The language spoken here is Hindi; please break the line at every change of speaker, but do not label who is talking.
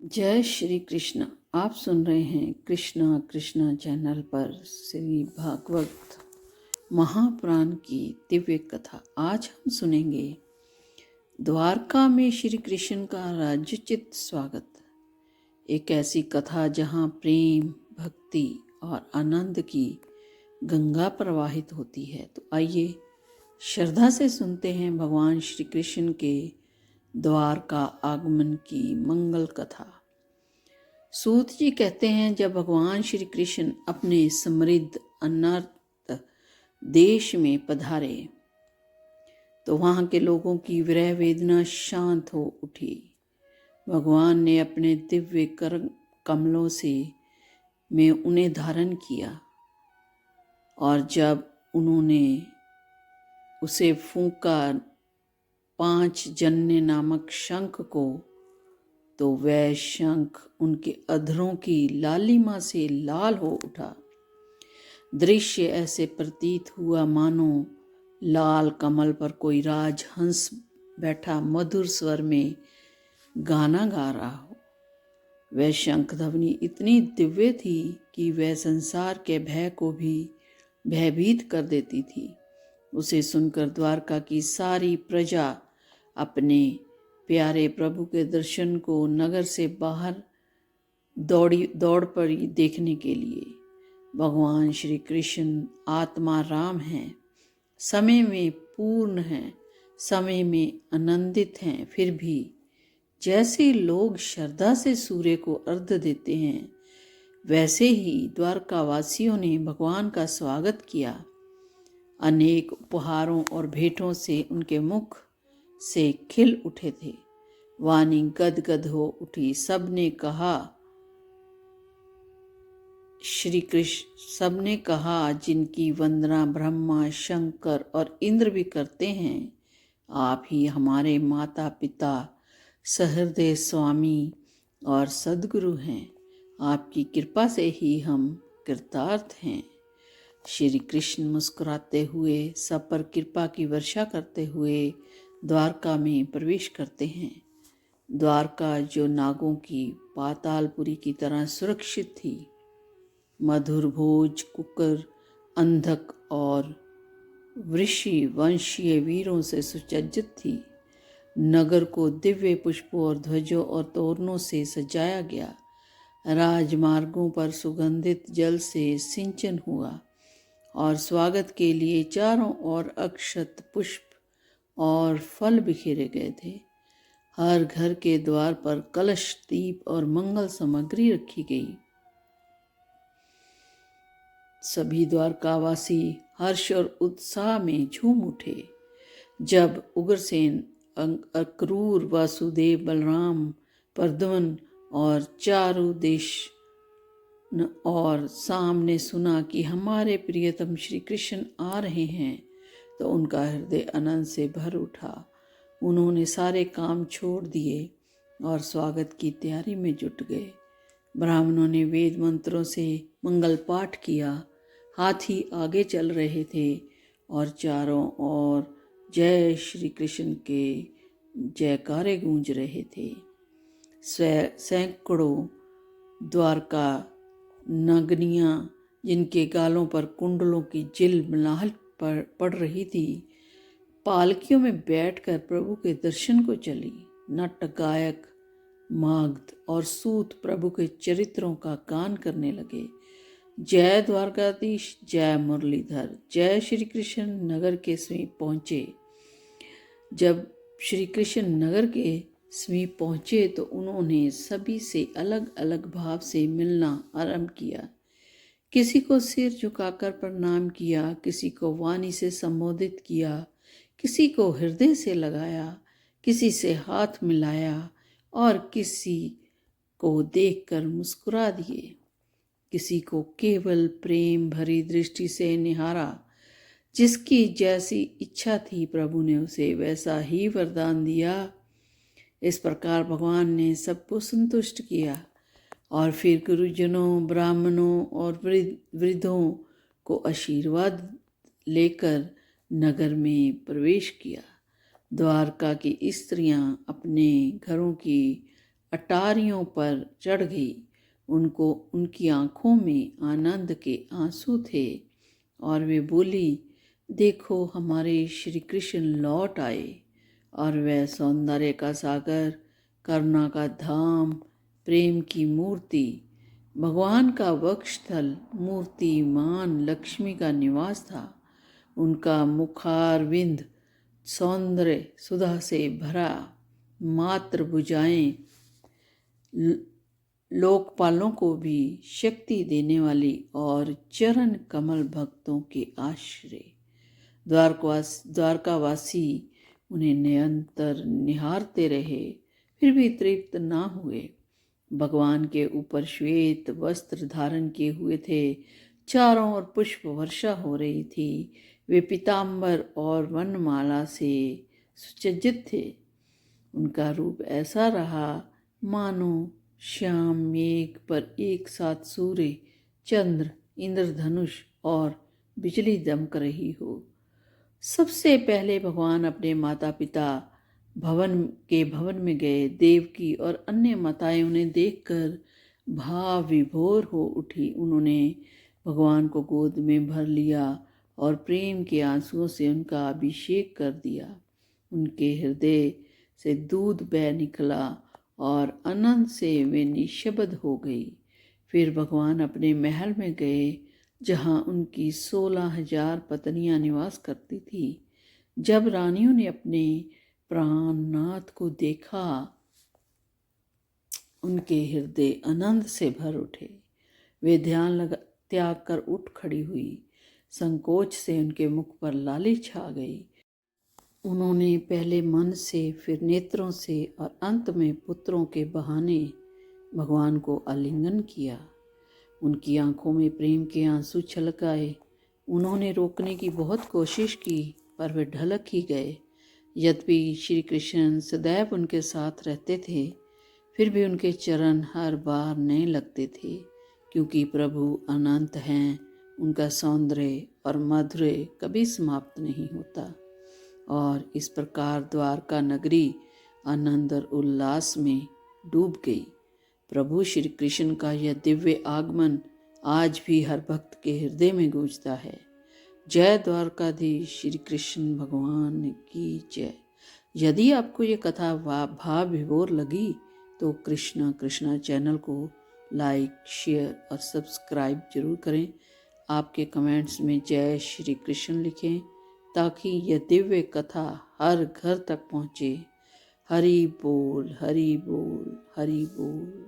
जय श्री कृष्ण। आप सुन रहे हैं कृष्णा कृष्णा चैनल पर श्री भागवत महापुराण की दिव्य कथा। आज हम सुनेंगे द्वारका में श्री कृष्ण का राज्योचित स्वागत। एक ऐसी कथा जहां प्रेम, भक्ति और आनंद की गंगा प्रवाहित होती है। तो आइए श्रद्धा से सुनते हैं भगवान श्री कृष्ण के द्वारका आगमन की मंगल कथा। सूत जी कहते हैं, जब भगवान श्री कृष्ण अपने समृद्ध अनर्त देश में पधारे तो वहां के लोगों की विरह वेदना शांत हो उठी। भगवान ने अपने दिव्य कर कमलों से में उन्हें धारण किया और जब उन्होंने उसे फूंका 5 जन्य नामक शंख को, तो वह शंख उनके अधरों की लालिमा से लाल हो उठा। दृश्य ऐसे प्रतीत हुआ मानो लाल कमल पर कोई राजहंस बैठा मधुर स्वर में गाना गा रहा हो। वह शंख ध्वनि इतनी दिव्य थी कि वह संसार के भय को भी भयभीत कर देती थी। उसे सुनकर द्वारका की सारी प्रजा अपने प्यारे प्रभु के दर्शन को नगर से बाहर दौड़ पड़ी देखने के लिए। भगवान श्री कृष्ण आत्मा राम हैं, समय में पूर्ण हैं, समय में आनंदित हैं। फिर भी जैसे लोग श्रद्धा से सूर्य को अर्घ्य देते हैं, वैसे ही द्वारकावासियों ने भगवान का स्वागत किया। अनेक उपहारों और भेंटों से उनके मुख से खिल उठे थे। वाणी गदगद हो उठी। सबने कहा, जिनकी वंदना ब्रह्मा, शंकर और इंद्र भी करते हैं, आप ही हमारे माता पिता, सहृदय स्वामी और सद्गुरु हैं। आपकी कृपा से ही हम कृतार्थ हैं। श्री कृष्ण मुस्कुराते हुए सब पर कृपा की वर्षा करते हुए द्वारका में प्रवेश करते हैं। द्वारका जो नागों की पातालपुरी की तरह सुरक्षित थी, मधुर भोज, कुकर, अंधक और वृषि वंशीय वीरों से सुसज्जित थी। नगर को दिव्य पुष्पों और ध्वजों और तोरणों से सजाया गया। राजमार्गों पर सुगंधित जल से सिंचन हुआ और स्वागत के लिए चारों ओर अक्षत, पुष्प और फल बिखेरे गए थे। हर घर के द्वार पर कलश, दीप और मंगल सामग्री रखी गई। सभी द्वारकावासी हर्ष और उत्साह में झूम उठे जब उग्रसेन, अक्रूर, वासुदेव, बलराम, प्रद्युम्न और चारुदेश और सामने सुना कि हमारे प्रियतम श्री कृष्ण आ रहे हैं, तो उनका हृदय आनंद से भर उठा। उन्होंने सारे काम छोड़ दिए और स्वागत की तैयारी में जुट गए। ब्राह्मणों ने वेद मंत्रों से मंगल पाठ किया। हाथी आगे चल रहे थे और चारों ओर जय श्री कृष्ण के जयकारे गूंज रहे थे। सैकड़ों द्वारका नगनियां, जिनके गालों पर कुंडलों की झिलमिलाहट पड़ रही थी, पालकियों में बैठकर प्रभु के दर्शन को चली। नट, गायक, मागध और सूत प्रभु के चरित्रों का गान करने लगे। जय द्वारकाधीश, जय मुरलीधर, जय श्री कृष्ण नगर के समीप पहुंचे। जब श्री कृष्ण नगर के समीप पहुंचे तो उन्होंने सभी से अलग अलग भाव से मिलना आरंभ किया। किसी को सिर झुकाकर प्रणाम किया, किसी को वाणी से संबोधित किया, किसी को हृदय से लगाया, किसी से हाथ मिलाया और किसी को देखकर मुस्कुरा दिए। किसी को केवल प्रेम भरी दृष्टि से निहारा। जिसकी जैसी इच्छा थी, प्रभु ने उसे वैसा ही वरदान दिया। इस प्रकार भगवान ने सबको संतुष्ट किया और फिर गुरुजनों, ब्राह्मणों और वृद्धों को आशीर्वाद लेकर नगर में प्रवेश किया। द्वारका की स्त्रियां अपने घरों की अटारियों पर चढ़ गई। उनकी आंखों में आनंद के आंसू थे और वे बोली, देखो हमारे श्री कृष्ण लौट आए। और वह सौंदर्य का सागर, करुणा का धाम, प्रेम की मूर्ति, भगवान का वक्षस्थल, मूर्तिमान लक्ष्मी का निवास था। उनका मुखारविंद सौंदर्य सुधा से भरा, मात्र भुजाएं लोकपालों को भी शक्ति देने वाली और चरण कमल भक्तों के आश्रय। द्वारकावासी उन्हें निरंतर निहारते रहे, फिर भी तृप्त ना हुए। भगवान के ऊपर श्वेत वस्त्र धारण किए हुए थे, चारों ओर पुष्प वर्षा हो रही थी। वे पीताम्बर और वनमाला से सुसज्जित थे। उनका रूप ऐसा रहा मानो श्याम मेघ पर एक साथ सूर्य, चंद्र, इंद्रधनुष और बिजली दमक रही हो। सबसे पहले भगवान अपने माता पिता भवन में गए। देवकी और अन्य माताएं उन्हें देखकर भाव विभोर हो उठी। उन्होंने भगवान को गोद में भर लिया और प्रेम के आंसुओं से उनका अभिषेक कर दिया। उनके हृदय से दूध बह निकला और आनंद से वे निशब्द हो गई। फिर भगवान अपने महल में गए, जहाँ उनकी 16,000 पत्नियां निवास करती थी। जब रानियों ने अपने प्राणनाथ को देखा, उनके हृदय आनंद से भर उठे। वे ध्यान त्याग कर उठ खड़ी हुई। संकोच से उनके मुख पर लाली छा गई। उन्होंने पहले मन से, फिर नेत्रों से और अंत में पुत्रों के बहाने भगवान को आलिंगन किया। उनकी आंखों में प्रेम के आंसू छलक आए। उन्होंने रोकने की बहुत कोशिश की, पर वे ढलक ही गए। यद्यपि श्री कृष्ण सदैव उनके साथ रहते थे, फिर भी उनके चरण हर बार नए लगते थे, क्योंकि प्रभु अनंत हैं। उनका सौंदर्य और माधुर्य कभी समाप्त नहीं होता। और इस प्रकार द्वारका नगरी आनंद और उल्लास में डूब गई। प्रभु श्री कृष्ण का यह दिव्य आगमन आज भी हर भक्त के हृदय में गूंजता है। जय द्वारकाधीश श्री कृष्ण भगवान की जय। यदि आपको ये कथा भाव विभोर लगी तो कृष्णा चैनल को लाइक, शेयर और सब्सक्राइब जरूर करें। आपके कमेंट्स में जय श्री कृष्ण लिखें, ताकि यह दिव्य कथा हर घर तक पहुँचे। हरि बोल, हरि बोल, हरि बोल।